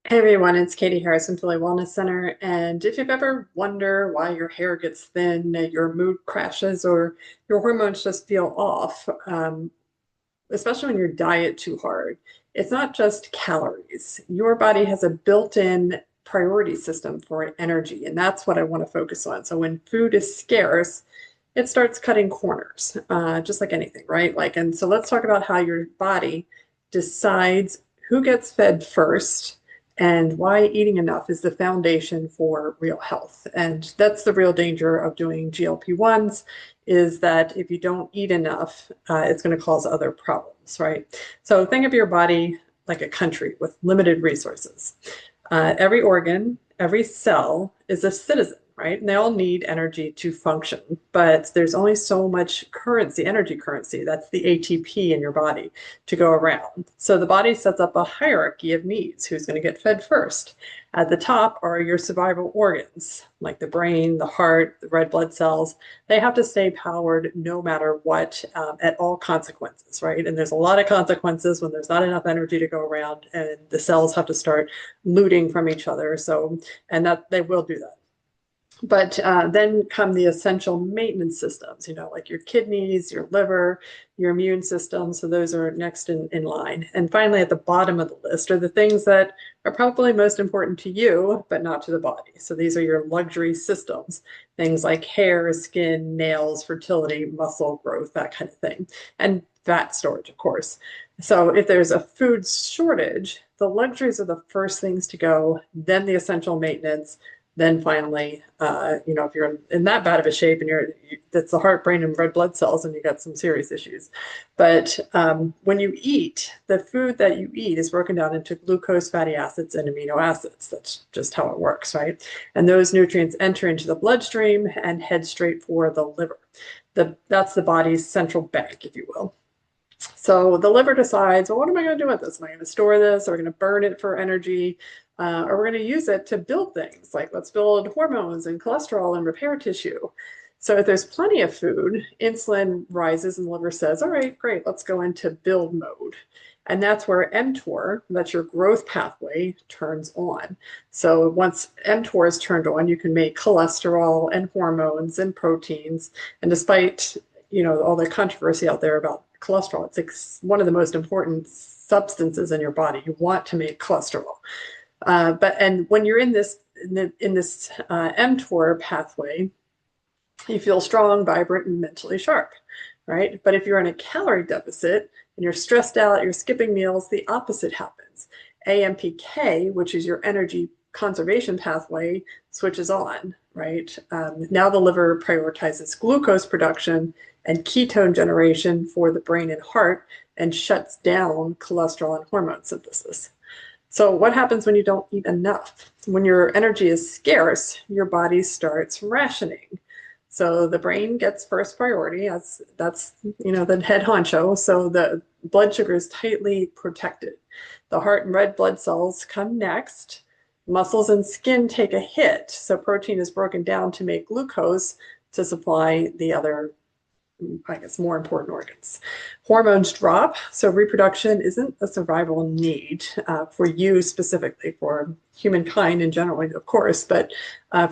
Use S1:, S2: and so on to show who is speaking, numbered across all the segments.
S1: Hey everyone, it's Katie Harris from Philly Wellness Center. And if you've ever wondered why your hair gets thin, your mood crashes, or your hormones just feel off, especially when you diet too hard, it's not just calories. Your body has a built-in priority system for energy, and that's what I want to focus on. So when food is scarce, it starts cutting corners, just like anything, right? And so let's talk about how your body decides who gets fed first and why eating enough is the foundation for real health. And that's the real danger of doing GLP-1s is that if you don't eat enough, it's going to cause other problems, right? So think of your body like a country with limited resources. Every organ, every cell is a citizen, right? And they all need energy to function, but there's only so much currency, energy currency, that's the ATP in your body to go around. So the body sets up a hierarchy of needs. Who's going to get fed first? At the top are your survival organs, like the brain, the heart, the red blood cells. They have to stay powered no matter what, at all consequences, right? And there's a lot of consequences when there's not enough energy to go around, and the cells have to start looting from each other. So, and that they will do that. But then come the essential maintenance systems, like your kidneys, your liver, your immune system. So those are next in line. And finally, at the bottom of the list are the things that are probably most important to you, but not to the body. So these are your luxury systems, things like hair, skin, nails, fertility, muscle growth, that kind of thing. And fat storage, of course. So if there's a food shortage, the luxuries are the first things to go, then the essential maintenance, then finally, if you're in that bad of a shape and that's the heart, brain, and red blood cells, and you got some serious issues. But when you eat, the food that you eat is broken down into glucose, fatty acids, and amino acids. That's just how it works, right? And those nutrients enter into the bloodstream and head straight for the liver. That's the body's central bank, if you will. So the liver decides, well, what am I going to do with this? Am I going to store this? Are we going to burn it for energy? Or we're going to use it to build things like let's build hormones and cholesterol and repair tissue. So if there's plenty of food, insulin rises and the liver says, all right, great, let's go into build mode. And that's where mTOR, that's your growth pathway, turns on. So once mTOR is turned on, you can make cholesterol and hormones and proteins. And despite all the controversy out there about cholesterol, it's like one of the most important substances in your body. You want to make cholesterol. And when you're in this mTOR pathway, you feel strong, vibrant, and mentally sharp, right? But if you're in a calorie deficit and you're stressed out, you're skipping meals, the opposite happens. AMPK, which is your energy conservation pathway, switches on, right? Now the liver prioritizes glucose production and ketone generation for the brain and heart and shuts down cholesterol and hormone synthesis. So what happens when you don't eat enough? When your energy is scarce, your body starts rationing. So the brain gets first priority as that's, the head honcho. So the blood sugar is tightly protected. The heart and red blood cells come next. Muscles and skin take a hit. So protein is broken down to make glucose to supply the other, I guess, more important organs. Hormones drop, so reproduction isn't a survival need for you specifically, for humankind in general, of course, but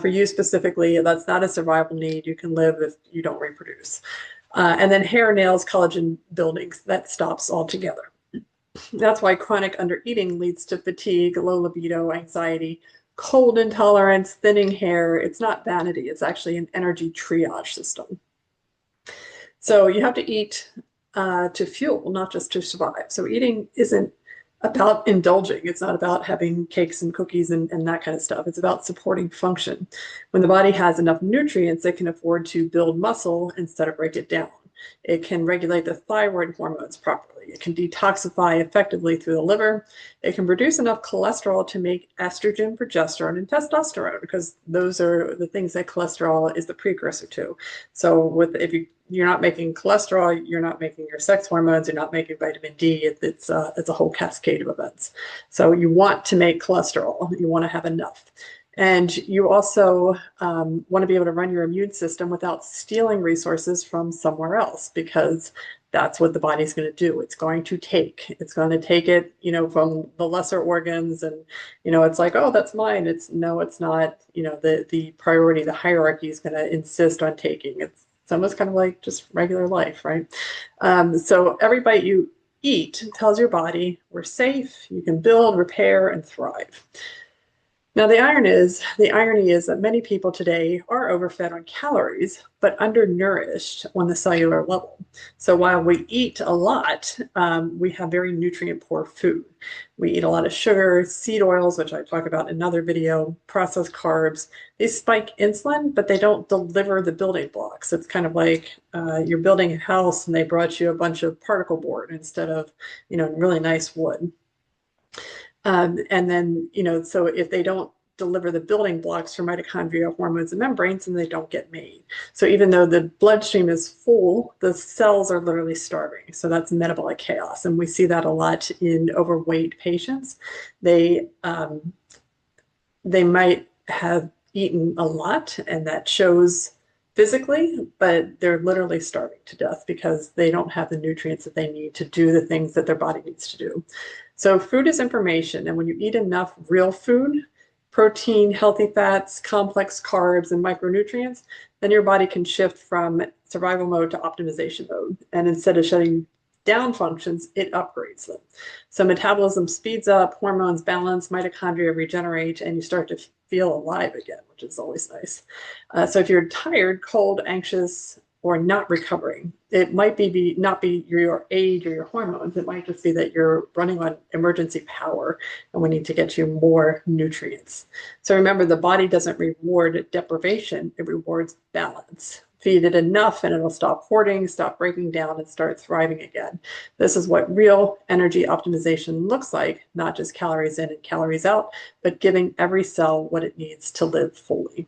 S1: for you specifically, that's not a survival need. You can live if you don't reproduce. And then hair, nails, collagen building, that stops altogether. That's why chronic undereating leads to fatigue, low libido, anxiety, cold intolerance, thinning hair. It's not vanity, it's actually an energy triage system. So you have to eat to fuel, not just to survive. So eating isn't about indulging. It's not about having cakes and cookies and that kind of stuff. It's about supporting function. When the body has enough nutrients, it can afford to build muscle instead of break it down. It can regulate the thyroid hormones properly. It can detoxify effectively through the liver. It can produce enough cholesterol to make estrogen, progesterone, and testosterone, because those are the things that cholesterol is the precursor to. So if you're not making cholesterol, you're not making your sex hormones, you're not making vitamin D. It's a whole cascade of events. So you want to make cholesterol. You want to have enough. And you also want to be able to run your immune system without stealing resources from somewhere else, because that's what the body's going to do. It's going to take it, from the lesser organs, and, it's like, oh, that's mine. No, it's not. The priority, the hierarchy is going to insist on taking. It's almost kind of like just regular life, right? So every bite you eat tells your body we're safe, you can build, repair, and thrive. Now, the irony is that many people today are overfed on calories, but undernourished on the cellular level. So while we eat a lot, we have very nutrient poor food. We eat a lot of sugar, seed oils, which I talk about in another video, processed carbs. They spike insulin, but they don't deliver the building blocks. It's kind of like you're building a house and they brought you a bunch of particle board instead of, really nice wood. And then, so if they don't deliver the building blocks for mitochondria, hormones, and membranes, then they don't get made. So even though the bloodstream is full, the cells are literally starving. So that's metabolic chaos. And we see that a lot in overweight patients. They might have eaten a lot, and that shows physically, but they're literally starving to death because they don't have the nutrients that they need to do the things that their body needs to do. So food is information, and when you eat enough real food, protein, healthy fats, complex carbs, and micronutrients, then your body can shift from survival mode to optimization mode. And instead of shutting down functions, it upgrades them. So metabolism speeds up, hormones balance, mitochondria regenerate, and you start to feel alive again, which is always nice. So if you're tired, cold, anxious, or not recovering, it might not be your age or your hormones. It might just be that you're running on emergency power and we need to get you more nutrients. So remember, the body doesn't reward deprivation, it rewards balance. Feed it enough and it'll stop hoarding, stop breaking down, and start thriving again. This is what real energy optimization looks like, not just calories in and calories out, but giving every cell what it needs to live fully.